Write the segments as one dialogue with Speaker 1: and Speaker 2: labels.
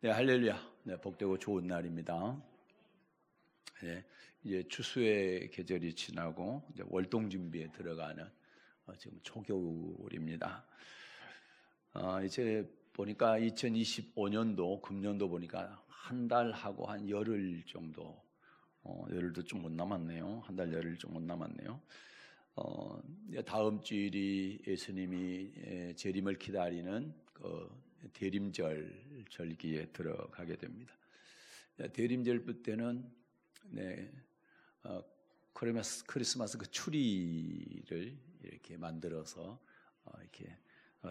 Speaker 1: 네, 할렐루야. 네, 복되고 좋은 날입니다. 네, 이제 추수의 계절이 지나고 이제 월동 준비에 들어가는 지금 초겨울입니다. 이제 보니까 2025년도 금년도 보니까 한 달하고 한 열흘 정도, 열흘도 좀 못 남았네요. 한 달 열흘 좀 못 남았네요. 다음 주일이 예수님이 재림을 기다리는 대림절 절기에 들어가게 됩니다. 대림절 때는 크리스마스 그 추리를 이렇게 만들어서 이렇게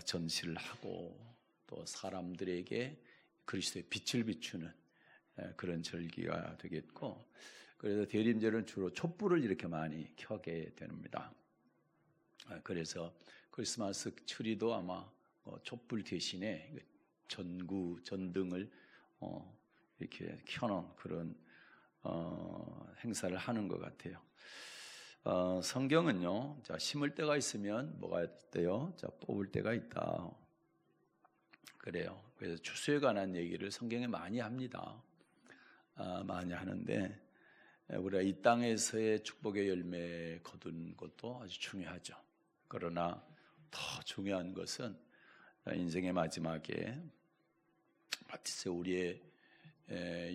Speaker 1: 전시를 하고 또 사람들에게 그리스도의 빛을 비추는 그런 절기가 되겠고, 그래서 대림절은 주로 촛불을 이렇게 많이 켜게 됩니다. 그래서 크리스마스 추리도 아마 촛불 대신에 전등을 이렇게 켜놓은 그런 행사를 하는 것 같아요. 성경은요, 자, 심을 때가 있으면 뭐가 있대요? 자, 뽑을 때가 있다. 그래요. 그래서 추수에 관한 얘기를 성경에 많이 합니다. 많이 하는데, 우리가 이 땅에서의 축복의 열매 거둔 것도 아주 중요하죠. 그러나 더 중요한 것은 인생의 마지막에 마치 우리의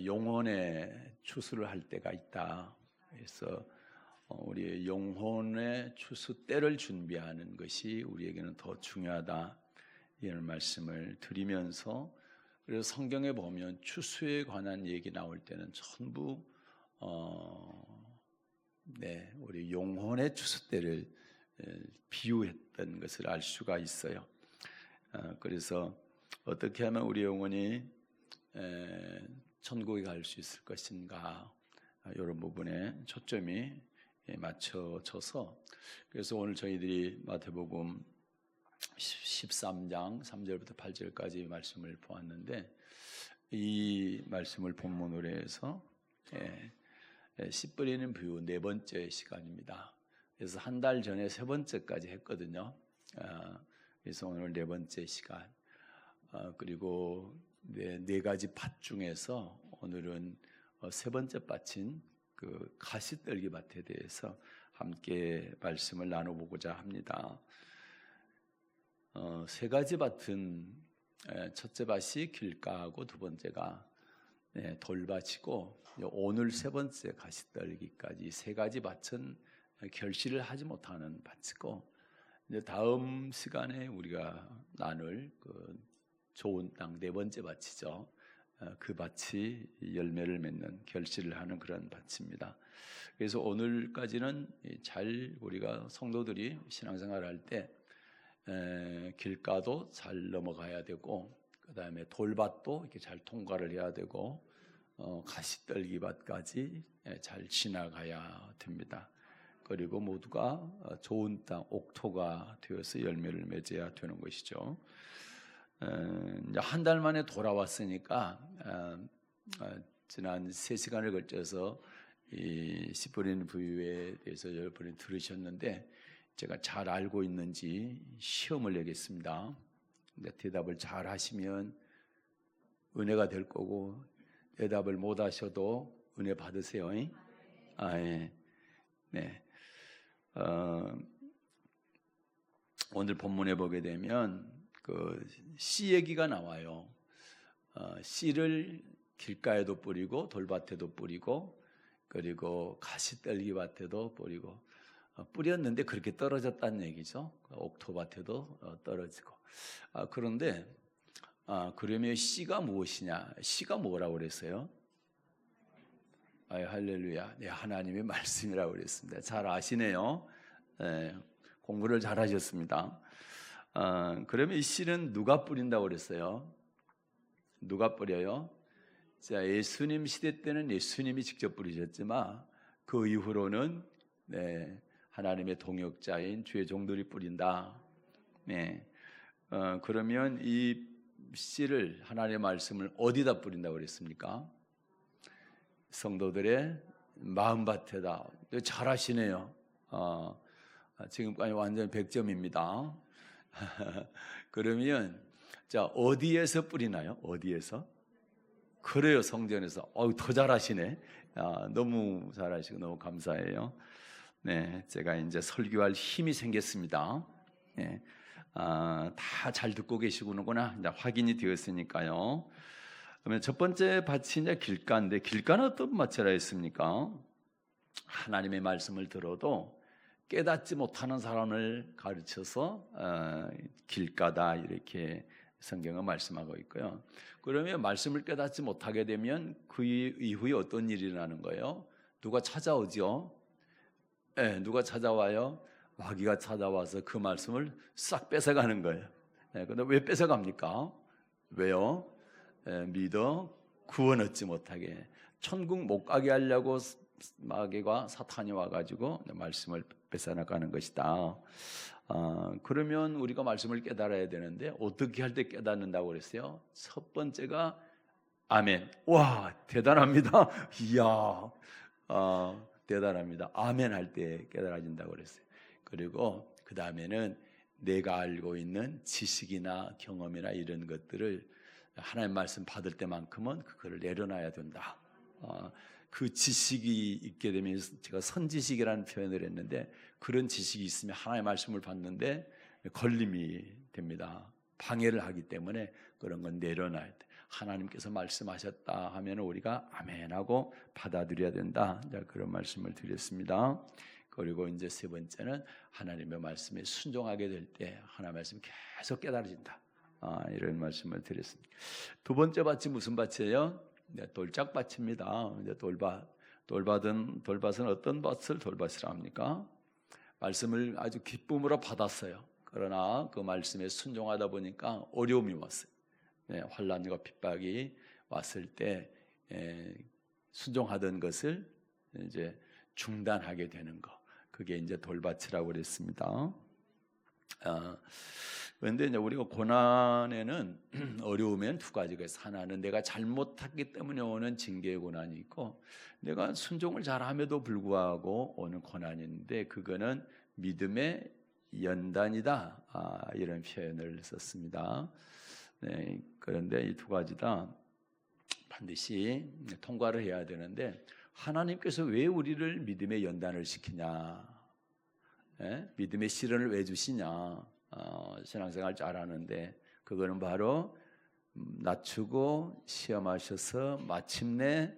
Speaker 1: 영혼의 추수를 할 때가 있다. 그래서 우리의 영혼의 추수 때를 준비하는 것이 우리에게는 더 중요하다, 이런 말씀을 드리면서, 그래서 성경에 보면 추수에 관한 얘기 나올 때는 전부 우리 영혼의 추수 때를 비유했던 것을 알 수가 있어요. 그래서 어떻게 하면 우리 영혼이 천국에 갈 수 있을 것인가, 이런 부분에 초점이 맞춰져서, 그래서 오늘 저희들이 마태복음 13장 3절부터 8절까지 말씀을 보았는데, 이 말씀을 본문으로 해서 씨 뿌리는 비유 네 번째 시간입니다. 그래서 한 달 전에 세 번째까지 했거든요. 그래서 오늘 네 번째 시간, 그리고 네 가지 밭 중에서 오늘은 세 번째 밭인 그 가시떨기 밭에 대해서 함께 말씀을 나눠보고자 합니다. 세 가지 밭은 첫째 밭이 길가하고 두 번째가 돌밭이고, 오늘 세 번째 가시떨기까지 세 가지 밭은 결실을 하지 못하는 밭이고, 이제 다음 시간에 우리가 나눌 그 좋은 땅 네 번째 밭이죠. 그 밭이 열매를 맺는, 결실을 하는 그런 밭입니다. 그래서 오늘까지는 잘 우리가 성도들이 신앙생활을 할 때 길가도 잘 넘어가야 되고, 그 다음에 돌밭도 이렇게 잘 통과를 해야 되고, 가시떨기밭까지 잘 지나가야 됩니다. 그리고 모두가 좋은 땅, 옥토가 되어서 열매를 맺어야 되는 것이죠. 이제 한 달 만에 돌아왔으니까 지난 3시간을 걸쳐서 이 씨 뿌리는 비유에 대해서 여러분이 들으셨는데, 제가 잘 알고 있는지 시험을 내겠습니다. 대답을 잘 하시면 은혜가 될 거고, 대답을 못 하셔도 은혜 받으세요. 예. 네. 오늘 본문에 보게 되면 그 씨 얘기가 나와요. 씨를 길가에도 뿌리고 돌밭에도 뿌리고, 그리고 가시떨기 밭에도 뿌리고, 뿌렸는데 그렇게 떨어졌다는 얘기죠. 옥토밭에도 떨어지고. 그런데 그러면 씨가 무엇이냐? 씨가 뭐라고 그랬어요? 할렐루야. 네, 하나님의 말씀이라고 그랬습니다. 잘 아시네요. 공부를 잘 하셨습니다. 그러면 이 씨는 누가 뿌린다고 그랬어요? 누가 뿌려요? 자, 예수님 시대 때는 예수님이 직접 뿌리셨지만, 그 이후로는 하나님의 동역자인 주의 종들이 뿌린다. 그러면 이 씨를, 하나님의 말씀을 어디다 뿌린다고 그랬습니까? 성도들의 마음밭에다. 잘 하시네요. 지금까지 완전 100점입니다. 그러면 자, 어디에서 뿌리나요? 어디에서? 그래요. 성전에서. 더 잘하시네. 너무 잘하시고 너무 감사해요. 네, 제가 이제 설교할 힘이 생겼습니다. 네, 다 잘 듣고 계시구나. 이제 확인이 되었으니까요. 그러면 첫 번째 밭이 이제 길가인데, 길가는 어떤 밭이라 했습니까? 하나님의 말씀을 들어도 깨닫지 못하는 사람을 가르쳐서 길가다, 이렇게 성경은 말씀하고 있고요. 그러면 말씀을 깨닫지 못하게 되면 그 이후에 어떤 일이 일어나는 거예요? 누가 찾아오죠? 네, 누가 찾아와요? 마귀가 찾아와서 그 말씀을 싹 뺏어가는 거예요. 네, 근데 왜 뺏어갑니까? 왜요? 믿어 구원 얻지 못하게, 천국 못 가게 하려고 마귀가, 사탄이 와가지고 말씀을 뺏어나가는 것이다. 그러면 우리가 말씀을 깨달아야 되는데 어떻게 할 때 깨닫는다고 그랬어요? 첫 번째가 아멘. 와, 대단합니다. 이야, 대단합니다. 아멘 할 때 깨달아진다고 그랬어요. 그리고 그 다음에는 내가 알고 있는 지식이나 경험이나 이런 것들을 하나님 말씀 받을 때만큼은 그거를 내려놔야 된다. 그 지식이 있게 되면, 제가 선지식이라는 표현을 했는데, 그런 지식이 있으면 하나님의 말씀을 받는데 걸림이 됩니다. 방해를 하기 때문에 그런 건 내려놔야 돼. 하나님께서 말씀하셨다 하면 우리가 아멘하고 받아들여야 된다. 그런 말씀을 드렸습니다. 그리고 이제 세 번째는 하나님의 말씀에 순종하게 될 때 하나님의 말씀이 계속 깨달아진다. 이런 말씀을 드렸습니다. 두 번째 밭이 무슨 밭이에요? 돌짝밭입니다. 이제 돌밭은 어떤 밭을 돌밭이라 합니까? 말씀을 아주 기쁨으로 받았어요. 그러나 그 말씀에 순종하다 보니까 어려움이 왔어요. 환난과 핍박이 왔을 때 순종하던 것을 이제 중단하게 되는 거, 그게 이제 돌밭이라고 그랬습니다. 그런데 이제 우리가 고난에는 어려우면 두 가지가 있어요. 하나는 내가 잘못했기 때문에 오는 징계의 고난이 있고, 내가 순종을 잘함에도 불구하고 오는 고난이 있는데, 그거는 믿음의 연단이다. 이런 표현을 썼습니다. 네, 그런데 이 두 가지 다 반드시 통과를 해야 되는데, 하나님께서 왜 우리를 믿음의 연단을 시키냐, 믿음의 시련을 왜 주시냐, 신앙생활 잘하는데 그거는 바로 낮추고 시험하셔서 마침내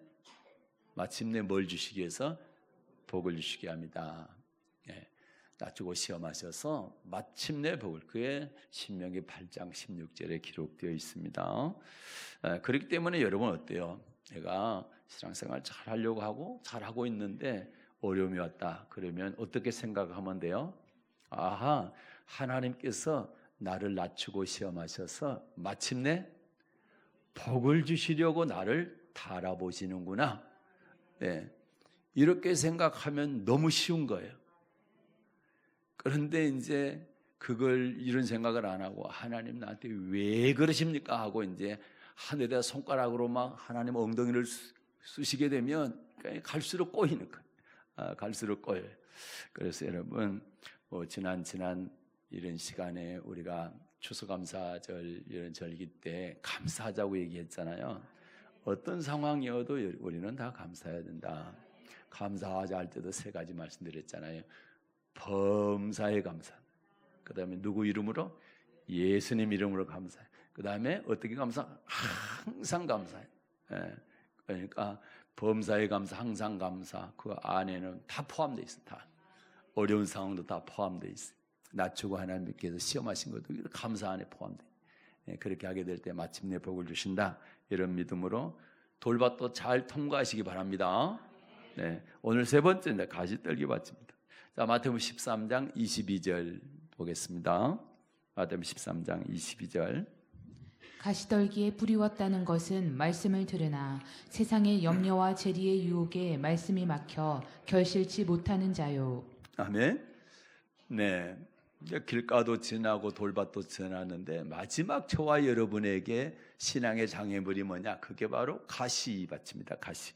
Speaker 1: 뭘 주시기 위해서? 복을 주시게 합니다. 낮추고 시험하셔서 마침내 복을, 그게 신명기 8장 16절에 기록되어 있습니다. 그렇기 때문에 여러분 어때요? 내가 신앙생활 잘하려고 하고 잘하고 있는데 어려움이 왔다. 그러면 어떻게 생각하면 돼요? 아하, 하나님께서 나를 낮추고 시험하셔서 마침내 복을 주시려고 나를 달아보시는구나. 네, 이렇게 생각하면 너무 쉬운 거예요. 그런데 이제 그걸, 이런 생각을 안 하고 하나님 나한테 왜 그러십니까 하고 이제 하늘에다 손가락으로 막 하나님 엉덩이를 쑤시게 되면 갈수록 꼬이는 거예요. 갈수록 꼬여요. 그래서 여러분, 지난 이런 시간에 우리가 추수감사절 이런 절기 때 감사하자고 얘기했잖아요. 어떤 상황이어도 우리는 다 감사해야 된다. 감사하자 할 때도 세 가지 말씀드렸잖아요. 범사에 감사. 그 다음에 누구 이름으로? 예수님 이름으로 감사해. 그 다음에 어떻게 감사? 항상 감사해. 그러니까 범사에 감사, 항상 감사, 그 안에는 다 포함되어 있어요. 다. 어려운 상황도 다 포함되어 있어요. 낮추고 하나님께서 시험하신 것도 감사 안에 포함돼요. 그렇게 하게 될 때 마침내 복을 주신다. 이런 믿음으로 돌밭도 잘 통과하시기 바랍니다. 네, 오늘 세 번째는 가시떨기 밭입니다. 자, 마태복음 13장 22절 보겠습니다. 마태복음 13장 22절.
Speaker 2: 가시떨기에 뿌리웠다는 것은 말씀을 들으나 세상의 염려와 재리의 유혹에 말씀이 막혀 결실치 못하는 자요.
Speaker 1: 아멘. 네, 이제 길가도 지나고 돌밭도 지났는데 마지막 저와 여러분에게 신앙의 장애물이 뭐냐? 그게 바로 가시밭입니다. 가시.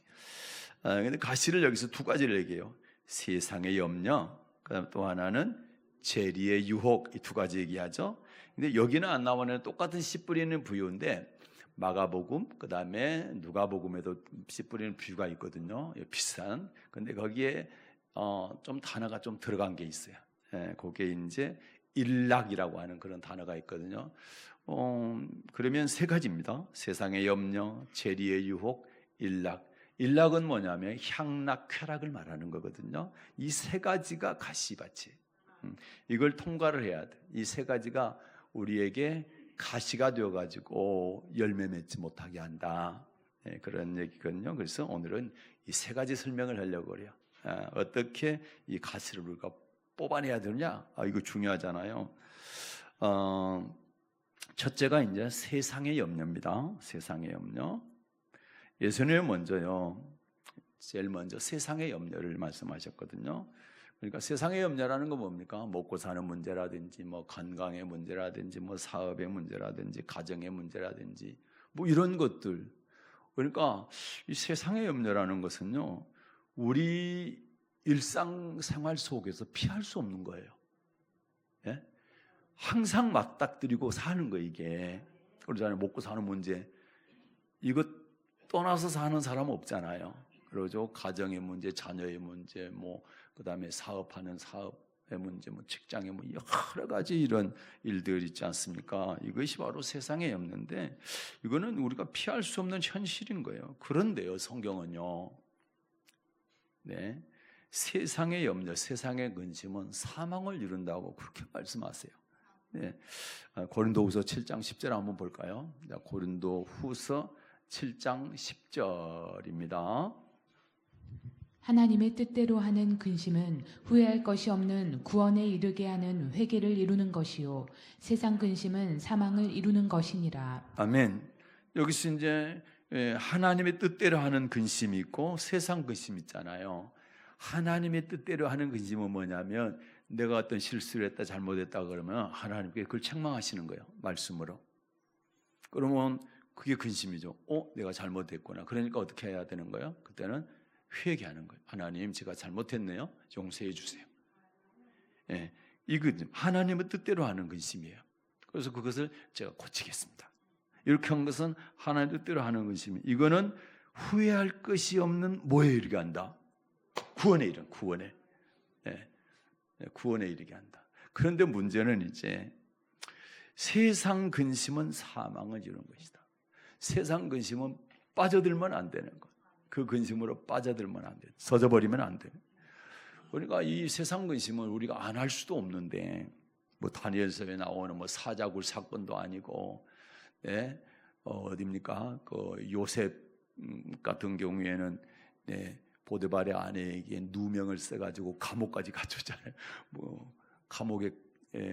Speaker 1: 근데 가시를 여기서 두 가지를 얘기해요. 세상의 염려, 그다음 또 하나는 재리의 유혹, 이 두 가지 얘기하죠. 근데 여기는 안 나오는 똑같은 씨 뿌리는 부유인데 마가복음, 그 다음에 누가복음에도 씨 뿌리는 비유가 있거든요. 비싼. 근데 거기에 좀 단어가 좀 들어간 게 있어요. 그게 이제 일락이라고 하는 그런 단어가 있거든요. 그러면 세 가지입니다. 세상의 염려, 재리의 유혹, 일락. 일락은 뭐냐면 향락, 쾌락을 말하는 거거든요. 이 세 가지가 가시밭이. 이걸 통과를 해야 돼. 이 세 가지가 우리에게 가시가 되어가지고 열매 맺지 못하게 한다. 그런 얘기거든요. 그래서 오늘은 이 세 가지 설명을 하려고 해요. 어떻게 이 가시를 우리가 뽑아내야 되느냐? 이거 중요하잖아요. 첫째가 이제 세상의 염려입니다. 세상의 염려. 예수님은 먼저요. 제일 먼저 세상의 염려를 말씀하셨거든요. 그러니까 세상의 염려라는 건 뭡니까? 먹고 사는 문제라든지, 뭐 건강의 문제라든지, 뭐 사업의 문제라든지, 가정의 문제라든지, 뭐 이런 것들. 그러니까 이 세상의 염려라는 것은요, 우리 일상생활 속에서 피할 수 없는 거예요. 예? 항상 맞닥뜨리고 사는 거 이게. 그러잖아요. 먹고 사는 문제. 이거 떠나서 사는 사람 없잖아요. 그러죠. 가정의 문제, 자녀의 문제, 뭐 그다음에 사업하는 사업의 문제, 뭐 직장의 뭐 여러 가지 이런 일들 있지 않습니까? 이것이 바로 세상의 염려인데 이거는 우리가 피할 수 없는 현실인 거예요. 그런데요, 성경은요. 네. 세상의 염려, 세상의 근심은 사망을 이룬다고 그렇게 말씀하세요. 네. 고린도후서 7장 10절 한번 볼까요? 고린도후서 7장 10절입니다.
Speaker 2: 하나님의 뜻대로 하는 근심은 후회할 것이 없는 구원에 이르게 하는 회개를 이루는 것이요 세상 근심은 사망을 이루는 것이니라.
Speaker 1: 아멘. 여기서 이제 하나님의 뜻대로 하는 근심이 있고 세상 근심이 있잖아요. 하나님의 뜻대로 하는 근심은 뭐냐면 내가 어떤 실수를 했다 잘못했다 그러면 하나님께 그걸 책망하시는 거예요. 말씀으로. 그러면 그게 근심이죠. 내가 잘못했구나. 그러니까 어떻게 해야 되는 거예요? 그때는 회개하는 거예요. 하나님, 제가 잘못했네요. 용서해 주세요. 예, 이거 하나님의 뜻대로 하는 근심이에요. 그래서 그것을 제가 고치겠습니다. 이렇게 한 것은 하나님의 뜻대로 하는 근심이. 이거는 후회할 것이 없는 뭐에 이르게 한다? 구원에 이르는 구원에. 구원에 이르게 한다. 그런데 문제는 이제 세상 근심은 사망을 이루는 것이다. 세상 근심은 빠져들면 안 되는 것. 그 근심으로 빠져들면 안 돼. 젖어버리면 안 돼. 그러니까 이 세상 근심은 우리가 안 할 수도 없는데, 뭐 다니엘서에 나오는 뭐 사자굴 사건도 아니고, 네, 어디입니까? 그 요셉 같은 경우에는 네, 보드발의 아내에게 누명을 써가지고 감옥까지 갇혔잖아요. 뭐 감옥에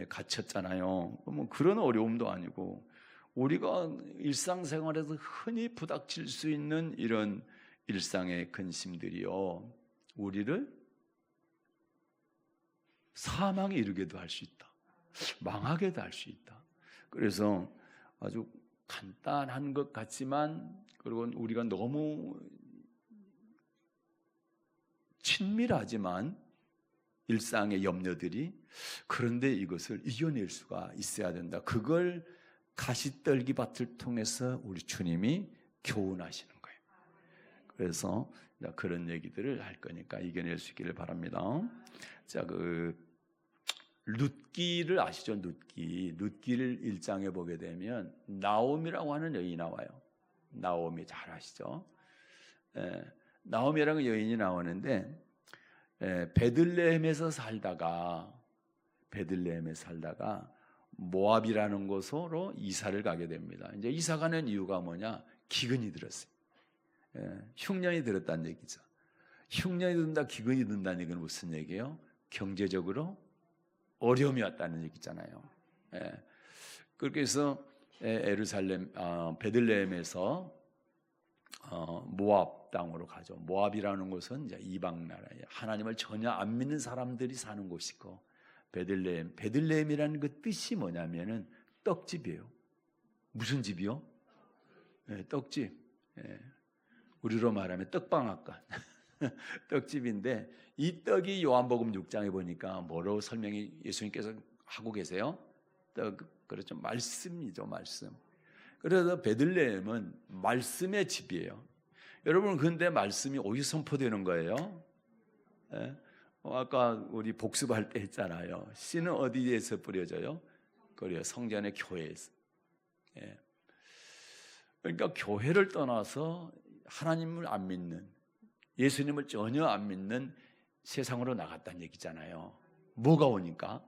Speaker 1: 갇혔잖아요. 뭐 그런 어려움도 아니고, 우리가 일상생활에서 흔히 부닥칠 수 있는 이런 일상의 근심들이요, 우리를 사망에 이르게도 할 수 있다. 망하게도 할 수 있다. 그래서 아주 간단한 것 같지만, 그리고 우리가 너무 친밀하지만 일상의 염려들이, 그런데 이것을 이겨낼 수가 있어야 된다. 그걸 가시떨기밭을 통해서 우리 주님이 교훈하시는 거예요. 그래서 그런 얘기들을 할 거니까 이겨낼 수 있기를 바랍니다. 자, 룻기를 아시죠? 룻기를 1장에 보게 되면 나오미라고 하는 여인이 나와요. 나오미 잘 아시죠? 나오미라는 여인이 나오는데 베들레헴에서 살다가 모압이라는 곳으로 이사를 가게 됩니다. 이제 이사 가는 이유가 뭐냐? 기근이 들었어요. 흉년이 들었다는 얘기죠. 흉년이 든다, 기근이 든다는 얘기는 무슨 얘기예요? 경제적으로 어려움이 왔다는 얘기잖아요. 그렇게 해서 베들레헴에서 모압 땅으로 가죠. 모압이라는 곳은 이제 이방 나라예요. 하나님을 전혀 안 믿는 사람들이 사는 곳이고, 베들레헴이라는 그 뜻이 뭐냐면은 떡집이에요. 무슨 집이요? 떡집. 우리로 말하면 떡방앗간. 떡집인데, 이 떡이 요한복음 6장에 보니까 뭐로 설명이 예수님께서 하고 계세요? 떡, 그렇죠. 말씀이죠, 말씀. 그래서 베들레헴은 말씀의 집이에요. 여러분, 근데 말씀이 어디서 선포되는 거예요? 예? 아까 우리 복습할 때 했잖아요. 씨는 어디에서 뿌려져요? 그래요, 성전의 교회에서. 예. 그러니까 교회를 떠나서 하나님을 안 믿는, 예수님을 전혀 안 믿는 세상으로 나갔다는 얘기잖아요. 뭐가 오니까?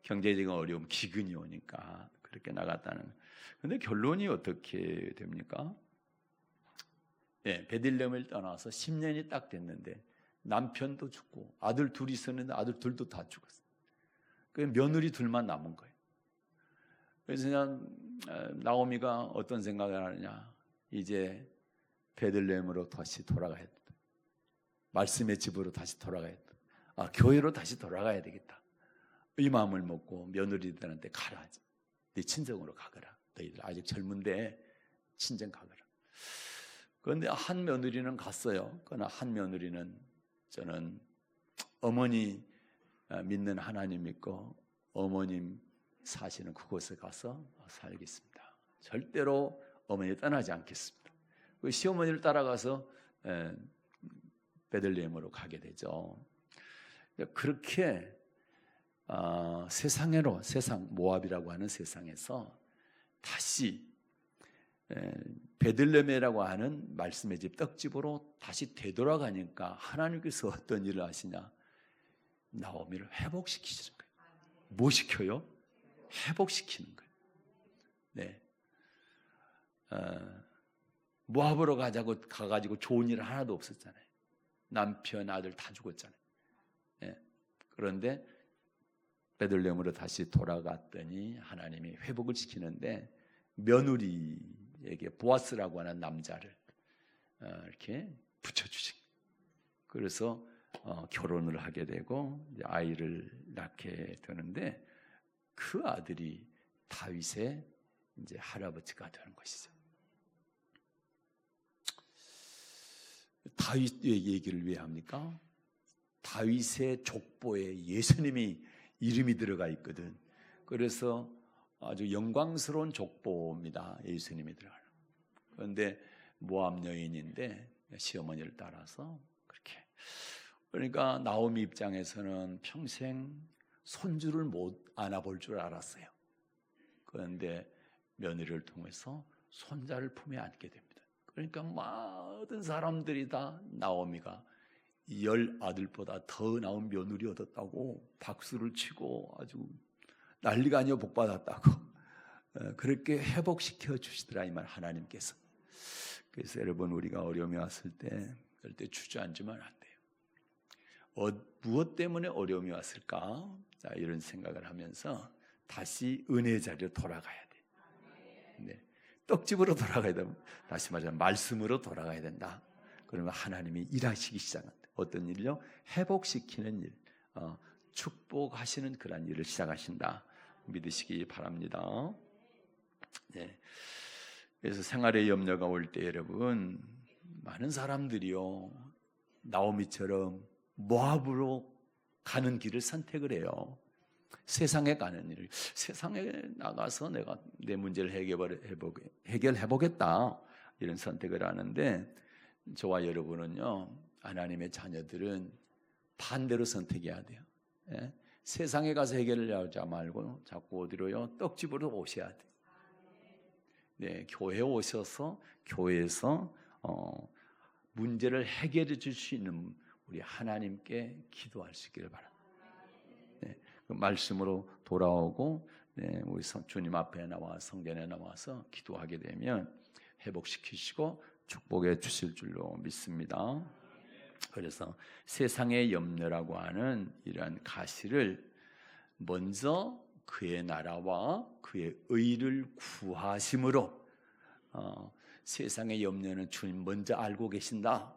Speaker 1: 경제적인 어려움, 기근이 오니까 그렇게 나갔다는. 근데 결론이 어떻게 됩니까? 예, 베들레헴을 떠나서 10년이 딱 됐는데 남편도 죽고 아들 둘이 있었는데 아들 둘도 다 죽었어요. 그 며느리 둘만 남은 거예요. 그래서 그냥 나오미가 어떤 생각을 하느냐, 이제 베들레헴으로 다시 돌아가야 된다. 말씀의 집으로 다시 돌아가야 된다. 교회로 다시 돌아가야 되겠다. 이 마음을 먹고 며느리들한테 가라. 네 친정으로 가거라. 너희들 아직 젊은데 친정 가거라. 그런데 한 며느리는 갔어요. 그러나 한 며느리는 저는 어머니 믿는 하나님 믿고 어머님 사시는 그곳에 가서 살겠습니다. 절대로 어머니 떠나지 않겠습니다. 그 시어머니를 따라가서 베들레헴으로 가게 되죠. 그렇게 세상 모압이라고 하는 세상에서 다시 베들레헴이라고 하는 말씀의 집 떡집으로 다시 되돌아가니까 하나님께서 어떤 일을 하시냐, 나오미를 회복시키시는 거예요. 뭐 시켜요? 회복시키는 거예요. 네. 모압으로 가가지고 좋은 일 하나도 없었잖아요. 남편, 아들 다 죽었잖아요. 네. 그런데 베들레헴으로 다시 돌아갔더니 하나님이 회복을 시키는데 며느리에게 보아스라고 하는 남자를 이렇게 붙여주신 거예요. 그래서 결혼을 하게 되고 아이를 낳게 되는데 그 아들이 다윗의 이제 할아버지가 되는 것이죠. 다윗의 얘기를 왜 합니까? 다윗의 족보에 예수님이 이름이 들어가 있거든. 그래서 아주 영광스러운 족보입니다. 예수님이 들어가는. 그런데 모압 여인인데 시어머니를 따라서 그렇게. 그러니까 나오미 입장에서는 평생 손주를 못 안아볼 줄 알았어요. 그런데 며느리를 통해서 손자를 품에 안게 됩니다. 그러니까 모든 사람들이 다 나오미가 10 아들보다 더 나은 며느리 얻었다고 박수를 치고 아주 난리가 아니어 복 받았다고 그렇게 회복시켜 주시더라 이 말 하나님께서. 그래서 여러분, 우리가 어려움이 왔을 때 절대 주저앉으면 안 돼요. 무엇 때문에 어려움이 왔을까? 자, 이런 생각을 하면서 다시 은혜의 자리로 돌아가야 돼. 네. 떡집으로 돌아가야 된다. 다시 말하자면 말씀으로 돌아가야 된다. 그러면 하나님이 일하시기 시작한다. 어떤 일요? 회복시키는 일, 축복하시는 그런 일을 시작하신다. 믿으시기 바랍니다. 네. 그래서 생활의 염려가 올 때 여러분, 많은 사람들이요 나오미처럼 모압으로 가는 길을 선택을 해요. 세상에 가는 일을, 세상에 나가서 내가 내 문제를 해결해보겠다 이런 선택을 하는데, 저와 여러분은요 하나님의 자녀들은 반대로 선택해야 돼요. 예? 세상에 가서 해결을 하지 말고 자꾸 어디로요? 떡집으로 오셔야 돼요. 네, 교회에 오셔서 교회에서 문제를 해결해 줄 수 있는 우리 하나님께 기도할 수 있기를 바랍니다. 네, 그 말씀으로 돌아오고 우리 주님 앞에 나와 성전에 나와서 기도하게 되면 회복시키시고 축복해 주실 줄로 믿습니다. 그래서 세상의 염려라고 하는 이러한 가시를 먼저 그의 나라와 그의 의를 구하심으로, 세상의 염려는 주님 먼저 알고 계신다.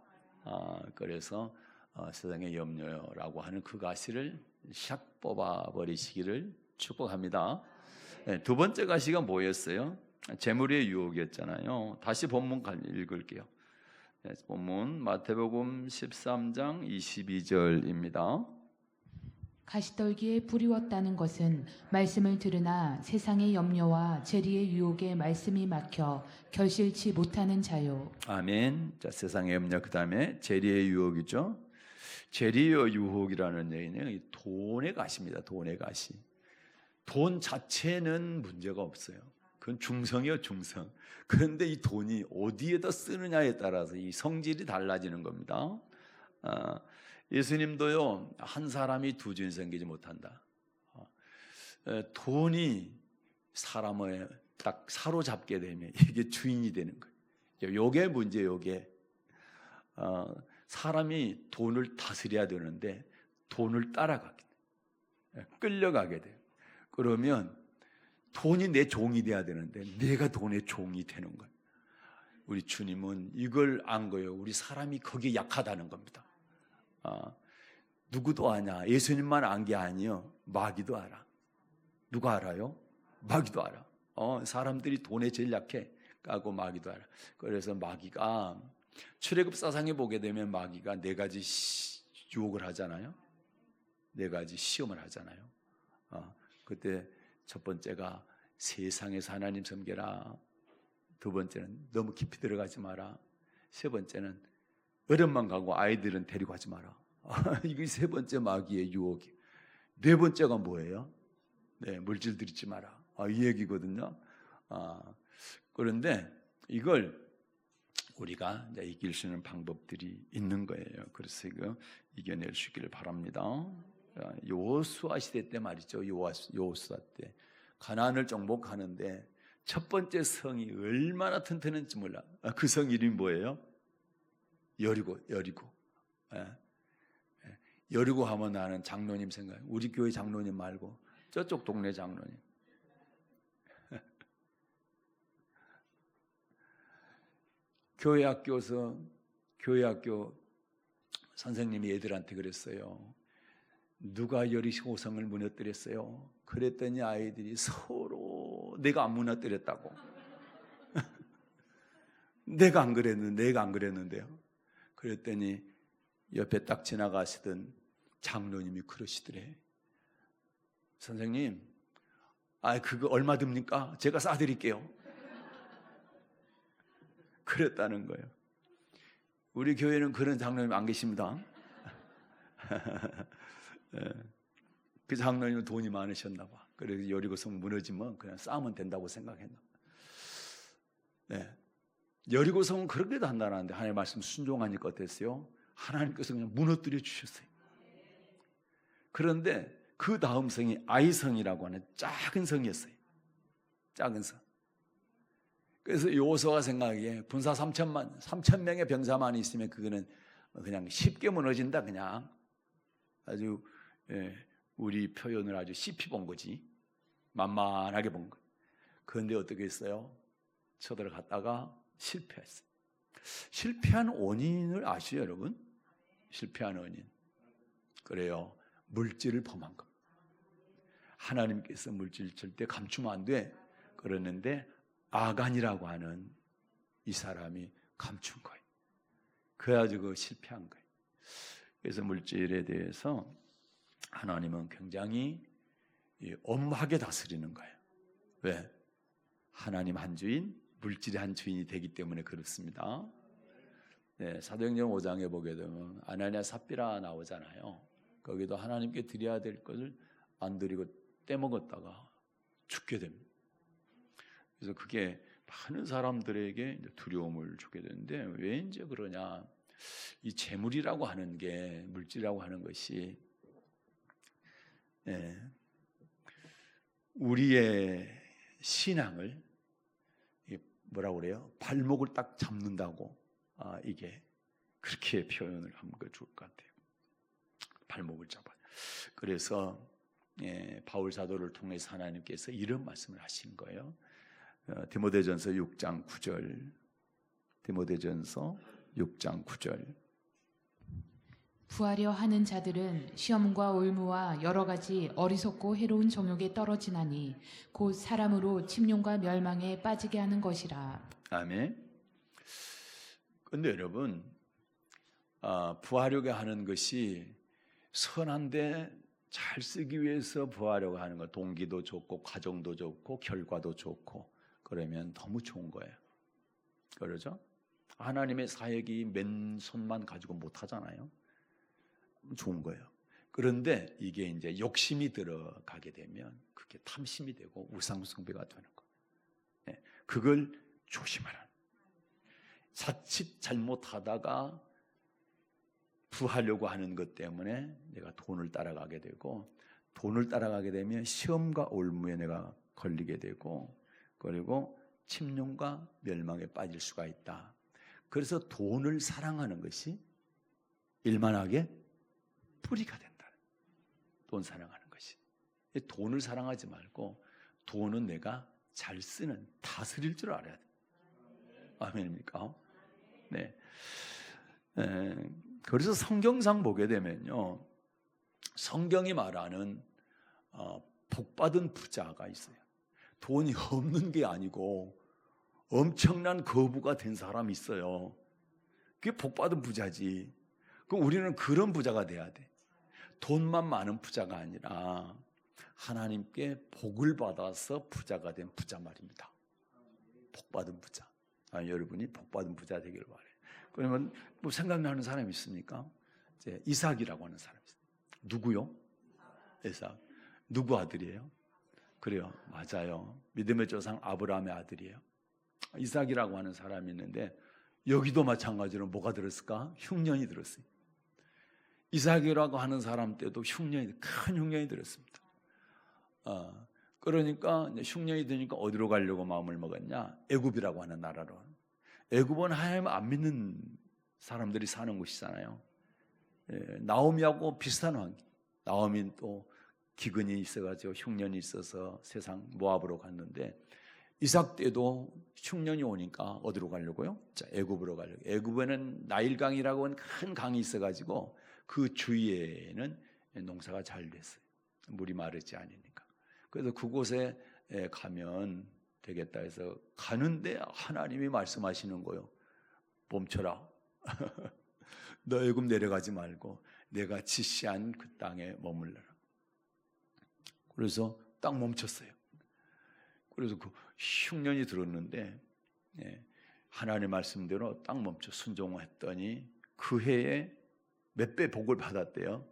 Speaker 1: 그래서 세상의 염려라고 하는 그 가시를 샥 뽑아버리시기를 축복합니다. 두 번째 가시가 뭐였어요? 재물의 유혹이었잖아요. 다시 본문 읽을게요. 본문 마태복음 13장 22절입니다.
Speaker 2: 가시떨기에 뿌리웠다는 것은 말씀을 들으나 세상의 염려와 재리의 유혹에 말씀이 막혀 결실치 못하는 자요.
Speaker 1: 아멘. 자, 세상의 염려, 그 다음에 재리의 유혹이죠. 재리의 유혹이라는 얘기는 이 돈의 가시입니다. 돈의 가시. 돈 자체는 문제가 없어요. 그건 중성이에요, 중성. 그런데 이 돈이 어디에다 쓰느냐에 따라서 이 성질이 달라지는 겁니다. 예수님도요, 한 사람이 두 주인 섬기지 못한다. 돈이 사람을 딱 사로잡게 되면 이게 주인이 되는 거예요. 요게 문제예요, 요게. 사람이 돈을 다스려야 되는데 돈을 따라가게 돼요. 끌려가게 돼요. 그러면 돈이 내 종이 돼야 되는데 내가 돈의 종이 되는 거예요. 우리 주님은 이걸 안 거예요. 우리 사람이 거기에 약하다는 겁니다. 누구도 아냐. 예수님만 안 게 아니요. 마귀도 알아. 누가 알아요? 마귀도 알아. 사람들이 돈에 제일 약해. 까고 마귀도 알아. 그래서 마귀가 출애굽 사상에 보게 되면 마귀가 네 가지 유혹을 하잖아요. 네 가지 시험을 하잖아요. 그때 첫 번째가 세상에서 하나님 섬겨라. 두 번째는 너무 깊이 들어가지 마라. 세 번째는 어른만 가고 아이들은 데리고 가지 마라. 이게 세 번째 마귀의 유혹이. 네 번째가 뭐예요? 네, 물질 들이지 마라. 이 얘기거든요. 그런데 이걸 우리가 이제 이길 수 있는 방법들이 있는 거예요. 그래서 이거 이겨낼 수 있기를 바랍니다. 여호수아 시대 때 말이죠. 여호수아 때 가나안을 정복하는데 첫 번째 성이 얼마나 튼튼한지 몰라. 그 성 이름이 뭐예요? 여리고. 여리고 하면 나는 장로님 생각. 우리 교회 장로님 말고 저쪽 동네 장로님. 교회 학교 선생님이 애들한테 그랬어요. 누가 여리고성을 무너뜨렸어요? 그랬더니 아이들이 서로 내가 안 무너뜨렸다고. 내가 안 그랬는데요. 그랬더니 옆에 딱 지나가시던 장로님이 그러시더래. 선생님, 그거 얼마 듭니까? 제가 싸드릴게요. 그랬다는 거예요. 우리 교회는 그런 장로님 안 계십니다. 그 장로님은 돈이 많으셨나 봐. 그래서 여리고성 무너지면 그냥 싸우면 된다고 생각했나 봐. 네. 여리고성은 그렇게도 한다는데 하나님의 말씀 순종하니까 어땠어요? 하나님께서 그냥 무너뜨려 주셨어요. 그런데 그 다음 성이 아이성이라고 하는 작은 성이었어요. 작은 성. 그래서 여호수아가 생각하기에 군사 3,000명의 병사만 있으면 그거는 그냥 쉽게 무너진다. 그냥 아주 우리 표현을 아주 씹히 본 거지. 만만하게 본 거. 그런데 어떻게 했어요? 쳐들어갔다가 실패했어요. 실패한 원인을 아시죠, 여러분? 실패한 원인. 그래요. 물질을 범한 겁니다. 하나님께서 물질 절대 감추면 안 돼. 그러는데 아간이라고 하는 이 사람이 감춘 거예요. 그래가지고 실패한 거예요. 그래서 물질에 대해서 하나님은 굉장히 엄하게 다스리는 거예요. 왜? 하나님 한 주인, 물질의 한 주인이 되기 때문에 그렇습니다. 네, 사도행전 5장에 보게 되면 아나니아 삽비라 나오잖아요. 거기도 하나님께 드려야 될 것을 안 드리고 떼먹었다가 죽게 됩니다. 그래서 그게 많은 사람들에게 두려움을 주게 되는데 왜 이제 그러냐? 이 재물이라고 하는 게, 물질이라고 하는 것이 우리의 신앙을 뭐라고 그래요? 발목을 딱 잡는다고 이게 그렇게 표현을 하면 좋을 것 같아요. 발목을 잡아. 그래서 바울 사도를 통해서 하나님께서 이런 말씀을 하신 거예요. 디모데전서 6장 9절. 디모데전서 6장 9절.
Speaker 2: 부하려 하는 자들은 시험과 올무와 여러 가지 어리석고 해로운 정욕에 떨어지나니 곧 사람으로 침륜과 멸망에 빠지게 하는 것이라.
Speaker 1: 아멘. 그런데 여러분, 부하려고 하는 것이 선한데 잘 쓰기 위해서 부하려고 하는 거, 동기도 좋고 과정도 좋고 결과도 좋고 그러면 너무 좋은 거예요. 그러죠? 하나님의 사역이 맨손만 가지고 못 하잖아요. 좋은 거예요. 그런데 이게 이제 욕심이 들어가게 되면 그게 탐심이 되고 우상숭배가 되는 거예요. 그걸 조심하라. 자칫 잘못하다가 부하려고 하는 것 때문에 내가 돈을 따라가게 되고, 돈을 따라가게 되면 시험과 올무에 내가 걸리게 되고, 그리고 침륜과 멸망에 빠질 수가 있다. 그래서 돈을 사랑하는 것이 일만하게 뿌리가 된다. 돈 사랑하는 것이. 돈을 사랑하지 말고 돈은 내가 잘 쓰는, 다스릴 줄 알아야 돼. 아멘입니까? 네. 그래서 성경상 보게 되면요, 성경이 말하는 복받은 부자가 있어요. 돈이 없는 게 아니고 엄청난 거부가 된 사람이 있어요. 그게 복받은 부자지. 그럼 우리는 그런 부자가 돼야 돼. 돈만 많은 부자가 아니라 하나님께 복을 받아서 부자가 된 부자 말입니다. 복받은 부자. 여러분이 복받은 부자 되기를 바래요. 그러면 뭐 생각나는 사람이 있습니까? 이제 이삭이라고 하는 사람이 있어요. 누구요? 이삭. 누구 아들이에요? 그래요. 맞아요. 믿음의 조상 아브라함의 아들이에요. 이삭이라고 하는 사람이 있는데 여기도 마찬가지로 뭐가 들었을까? 흉년이 들었어요. 이삭이라고 하는 사람 때도 큰 흉년이 들었습니다. 그러니까 흉년이 드니까 어디로 가려고 마음을 먹었냐? 애굽이라고 하는 나라로. 애굽은 하나님 안 믿는 사람들이 사는 곳이잖아요. 나오미하고 비슷한 환경. 나오미는 또 기근이 있어가지고 흉년이 있어서 세상 모압으로 갔는데, 이삭 때도 흉년이 오니까 어디로 가려고요? 자, 애굽으로 가려고. 애굽에는 나일강이라고 하는 큰 강이 있어가지고 그 주위에는 농사가 잘 됐어요. 물이 마르지 않으니까. 그래서 그곳에 가면 되겠다 해서 가는데 하나님이 말씀하시는 거예요. 멈춰라. 너 애굽 내려가지 말고 내가 지시한 그 땅에 머물러라. 그래서 딱 멈췄어요. 그래서 그 흉년이 들었는데 하나님의 말씀대로 딱 멈춰 순종했더니 그 해에 몇 배 복을 받았대요.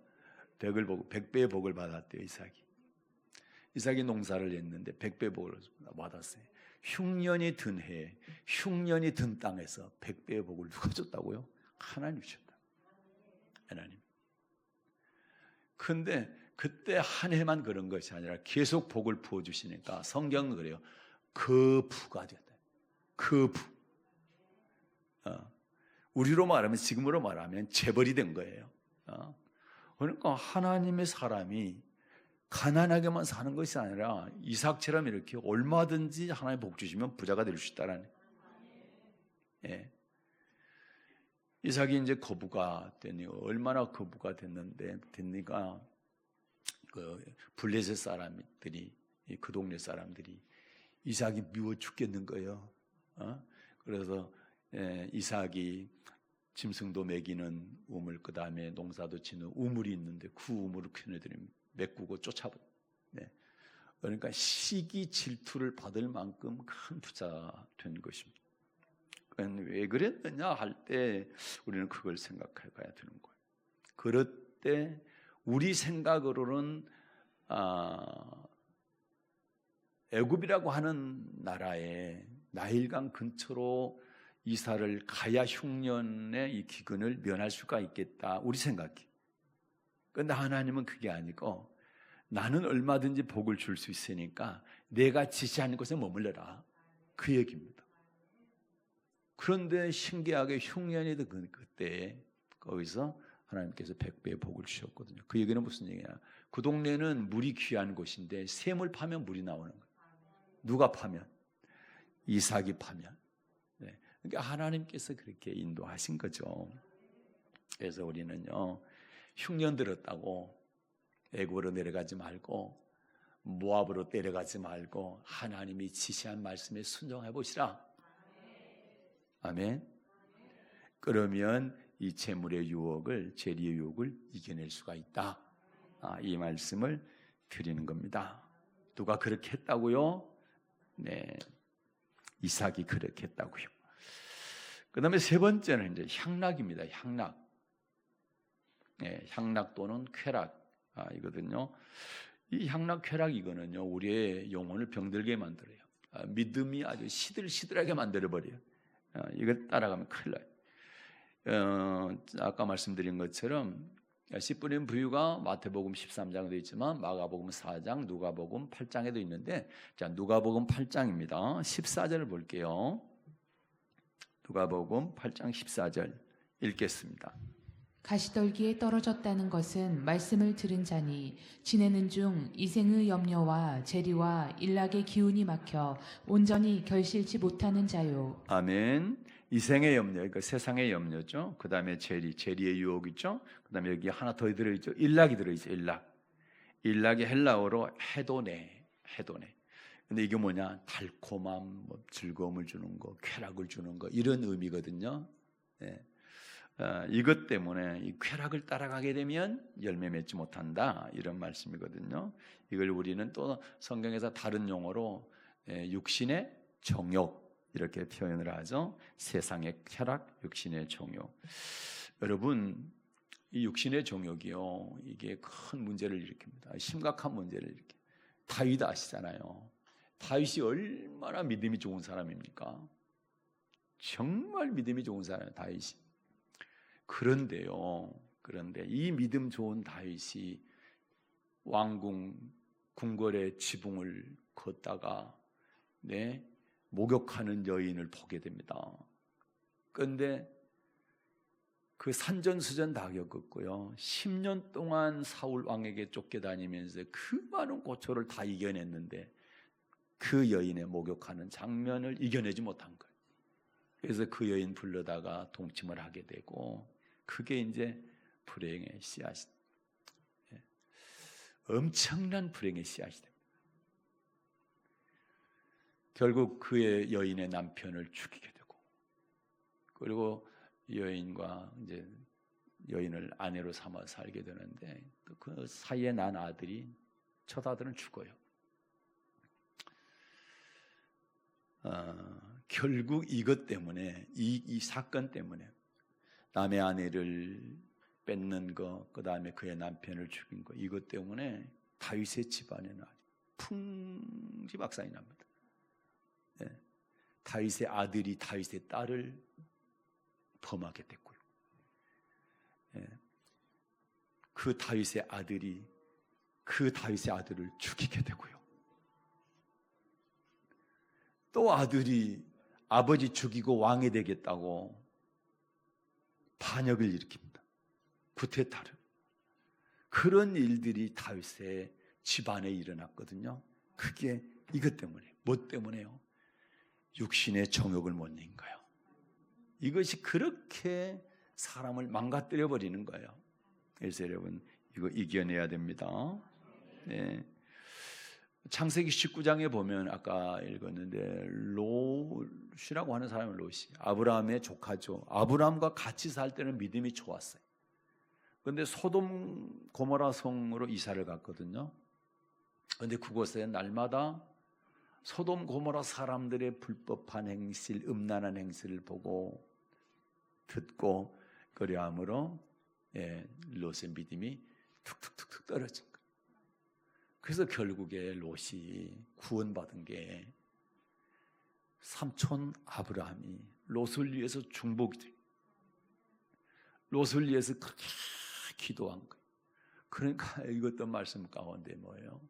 Speaker 1: 100배의 복을 받았대요. 이삭이 농사를 했는데 100배 복을 받았어요. 흉년이 든 해에, 흉년이 든 땅에서 100배의 복을 누가 줬다고요? 하나님 주셨다. 하나님. 근데 그때 한 해만 그런 것이 아니라 계속 복을 부어주시니까 성경은 그래요. 그 부가 됐다. 그 부. 우리로 말하면, 지금으로 말하면 재벌이 된 거예요. 그러니까 하나님의 사람이 가난하게만 사는 것이 아니라 이삭처럼 이렇게 얼마든지 하나님 복 주시면 부자가 될 수 있다라는. 이삭이 이제 거부가 되니 얼마나 거부가 됐니까 그 블레셋 사람들이, 그 동네 사람들이 이삭이 미워 죽겠는 거예요. 그래서 이삭이 짐승도 먹이는 우물, 그 다음에 농사도 짓는 우물이 있는데 그 우물을 걔네들이 메꾸고 쫓아버려. 그러니까 시기 질투를 받을 만큼 큰 부자 된 것입니다. 왜 그랬느냐 할 때 우리는 그걸 생각해 가야 되는 거예요. 그럴 때 우리 생각으로는 애굽이라고 하는 나라에 나일강 근처로 이사를 가야 흉년의 이 기근을 면할 수가 있겠다, 우리 생각이. 그런데 하나님은 그게 아니고 나는 얼마든지 복을 줄 수 있으니까 내가 지시하는 곳에 머물러라, 그 얘기입니다. 그런데 신기하게 흉년이 든 그때 거기서 하나님께서 100배의 복을 주셨거든요. 그 얘기는 무슨 얘기냐? 그 동네는 물이 귀한 곳인데 샘을 파면 물이 나오는 거예요. 누가 파면? 이삭이 파면. 그러니까 하나님께서 그렇게 인도하신 거죠. 그래서 우리는요, 흉년 들었다고 애굽으로 내려가지 말고 모압으로 내려가지 말고 하나님이 지시한 말씀에 순종해 보시라. 아멘. 그러면 이 재물의 유혹을, 재리의 유혹을 이겨낼 수가 있다. 이 말씀을 드리는 겁니다. 누가 그렇게 했다고요? 네, 이삭이 그렇게 했다고요. 그 다음에 세 번째는 이제 향락입니다. 향락. 네, 향락 또는 쾌락 이거든요. 이 향락, 쾌락 이거는요, 우리의 영혼을 병들게 만들어요. 믿음이 아주 시들시들하게 만들어버려요. 이걸 따라가면 큰일 나요. 아까 말씀드린 것처럼 씨 뿌린 부유가 마태복음 13장에도 있지만 마가복음 4장, 누가복음 8장에도 있는데, 자, 누가복음 8장입니다. 14절을 볼게요. 누가복음 8장 14절 읽겠습니다.
Speaker 2: 가시떨기에 떨어졌다는 것은 말씀을 들은 자니 지내는 중 이생의 염려와 재리와 일락의 기운이 막혀 온전히 결실치 못하는 자요.
Speaker 1: 아멘. 이생의 염려, 그러니까 세상의 염려죠. 그 다음에 재리의 유혹 있죠. 그 다음에 여기 하나 더 들어있죠. 일락이 들어있죠. 일락이 헬라어로 해도네. 근데 이게 뭐냐? 달콤함, 즐거움을 주는 거, 쾌락을 주는 거, 이런 의미거든요. 네. 이것 때문에 이 쾌락을 따라가게 되면 열매 맺지 못한다, 이런 말씀이거든요. 이걸 우리는 또 성경에서 다른 용어로 육신의 정욕 이렇게 표현을 하죠. 세상의 쾌락, 육신의 정욕. 여러분, 이 육신의 정욕이요, 이게 큰 문제를 일으킵니다. 심각한 문제를 일으켜요. 다윗 아시잖아요. 다윗이 얼마나 믿음이 좋은 사람입니까? 정말 믿음이 좋은 사람이에요, 다윗이. 그런데 이 믿음 좋은 다윗이 왕궁 궁궐의 지붕을 걷다가 목욕하는 여인을 보게 됩니다. 그런데 그 산전수전 다 겪었고요. 10년 동안 사울 왕에게 쫓겨다니면서 그 많은 고초를 다 이겨냈는데 그 여인의 목욕하는 장면을 이겨내지 못한 거예요. 그래서 그 여인 불러다가 동침을 하게 되고, 그게 이제 불행의 씨앗이, 엄청난 불행의 씨앗이 됩니다. 결국 그의 여인의 남편을 죽이게 되고, 그리고 여인과 이제 여인을 아내로 삼아 살게 되는데, 그 사이에 난 아들이, 첫 아들은 죽어요. 결국 이것 때문에, 이 사건 때문에 남의 아내를 뺏는 거, 그 다음에 그의 남편을 죽인 거, 이것 때문에 다윗의 집안에는 풍지박산이 납니다. 다윗의 아들이 다윗의 딸을 범하게 됐고요. 그 다윗의 아들이 그 다윗의 아들을 죽이게 되고요. 또 아들이 아버지 죽이고 왕이 되겠다고 반역을 일으킵니다. 구테타를. 그런 일들이 다윗의 집안에 일어났거든요. 그게 이것 때문에. 뭐 때문에요? 육신의 정욕을 못 이긴 거예요. 이것이 그렇게 사람을 망가뜨려 버리는 거예요. 그래서 여러분, 이거 이겨내야 됩니다. 네. 창세기 19장에 보면 아까 읽었는데 롯이라고 하는 사람은 롯이 아브라함의 조카죠. 아브라함과 같이 살 때는 믿음이 좋았어요. 그런데 소돔 고모라 성으로 이사를 갔거든요. 그런데 그곳에 날마다 소돔 고모라 사람들의 불법한 행실, 음란한 행실을 보고 듣고 그리함으로 롯의 믿음이 툭툭툭툭 떨어진 거예요. 그래서 결국에 롯이 구원받은 게 삼촌 아브라함이 롯을 위해서 중보기 돼요. 롯을 위해서 그렇게 기도한 거예요. 그러니까 읽었던 말씀 가운데 뭐예요?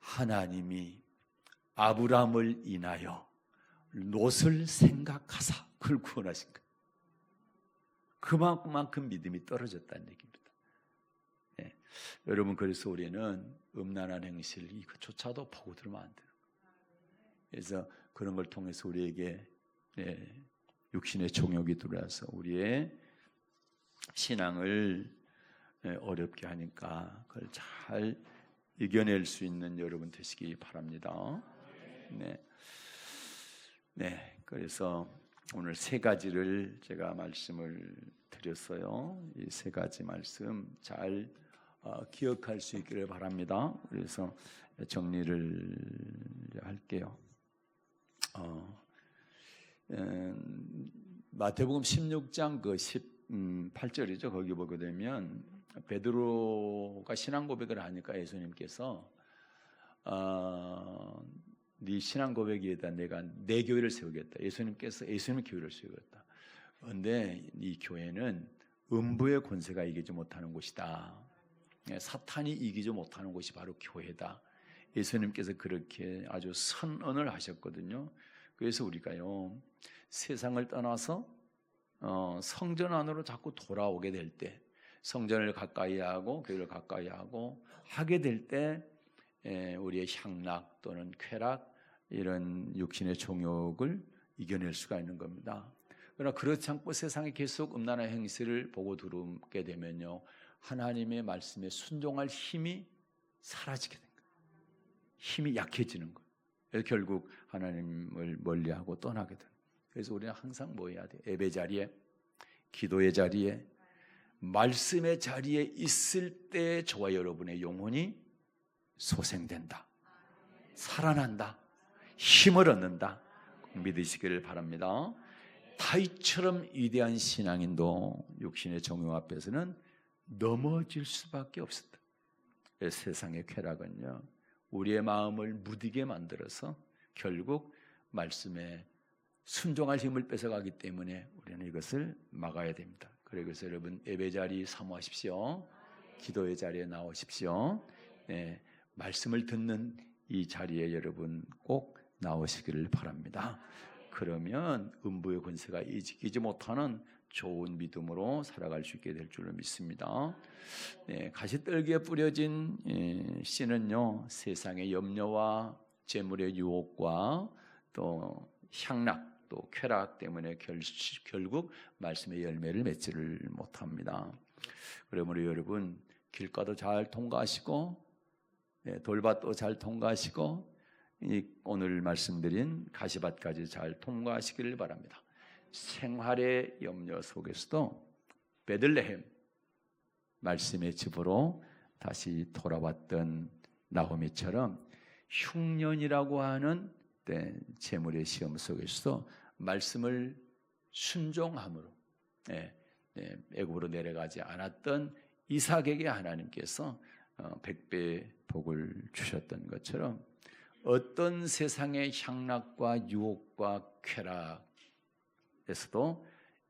Speaker 1: 하나님이 아브라함을 인하여 롯을 생각하사 그를 구원하신 거예요. 그만큼 믿음이 떨어졌다는 얘기입니다. 여러분, 그래서 우리는 음란한 행실 이것조차도 보고 들으면 안 돼요. 그래서 그런 걸 통해서 우리에게 육신의 정욕이 들어와서 우리의 신앙을 어렵게 하니까 그걸 잘 이겨낼 수 있는 여러분 되시기 바랍니다. 그래서 오늘 세 가지를 제가 말씀을 드렸어요. 이 세 가지 말씀 잘 기억할 수 있기를 바랍니다. 그래서 정리를 할게요. 마태복음 16장 그 18절이죠. 거기 보게 되면 베드로가 신앙 고백을 하니까 예수님께서 네 신앙 고백에다 내가 내 교회를 세우겠다. 예수님께서 예수님의 교회를 세우겠다. 그런데 이 교회는 음부의 권세가 이기지 못하는 곳이다. 사탄이 이기지 못하는 곳이 바로 교회다. 예수님께서 그렇게 아주 선언을 하셨거든요. 그래서 우리가요, 세상을 떠나서 성전 안으로 자꾸 돌아오게 될 때, 성전을 가까이 하고 교회를 가까이 하고 하게 될 때 우리의 향락 또는 쾌락, 이런 육신의 종욕을 이겨낼 수가 있는 겁니다. 그러나 그렇지 않고 세상에 계속 음란한 행실을 보고 들어오게 되면요, 하나님의 말씀에 순종할 힘이 사라지게 된 거예요. 힘이 약해지는 거예요. 그래서 결국 하나님을 멀리하고 떠나게 돼요. 그래서 우리는 항상 뭐 해야 돼? 예배 자리에, 기도의 자리에, 말씀의 자리에 있을 때 저와 여러분의 영혼이 소생된다, 살아난다, 힘을 얻는다, 믿으시기를 바랍니다. 다윗처럼 위대한 신앙인도 육신의 정욕 앞에서는 넘어질 수밖에 없었다. 세상의 쾌락은요, 우리의 마음을 무디게 만들어서 결국 말씀에 순종할 힘을 뺏어가기 때문에 우리는 이것을 막아야 됩니다. 그래서 여러분, 예배 자리 사모하십시오. 기도의 자리에 나오십시오. 네, 말씀을 듣는 이 자리에 여러분 꼭 나오시기를 바랍니다. 그러면 음부의 권세가 이기지 못하는 좋은 믿음으로 살아갈 수 있게 될 줄로 믿습니다. 네, 가시떨기에 뿌려진 씨는요, 세상의 염려와 재물의 유혹과 또 향락, 또 쾌락 때문에 결국 말씀의 열매를 맺지를 못합니다. 그러므로 여러분, 길가도 잘 통과하시고 돌밭도 잘 통과하시고 오늘 말씀드린 가시밭까지 잘 통과하시기를 바랍니다. 생활의 염려 속에서도 베들레헴 말씀의 집으로 다시 돌아왔던 나오미처럼 흉년이라고 하는 재물의 시험 속에서도 말씀을 순종함으로 애굽으로 내려가지 않았던 이삭에게 하나님께서 100배의 복을 주셨던 것처럼 어떤 세상의 향락과 유혹과 쾌락에서도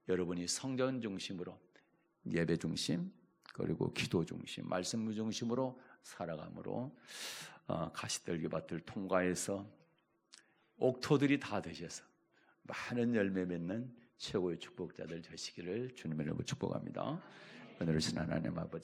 Speaker 1: 여러분이 성전 중심으로, 예배 중심, 그리고 기도 중심, 말씀 중심으로 살아감으로 가시떨기밭을 통과해서 옥토들이 다 되셔서 많은 열매 맺는 최고의 축복자들 되시기를 주님의 이름으로 축복합니다. 오늘은 하나님 아버지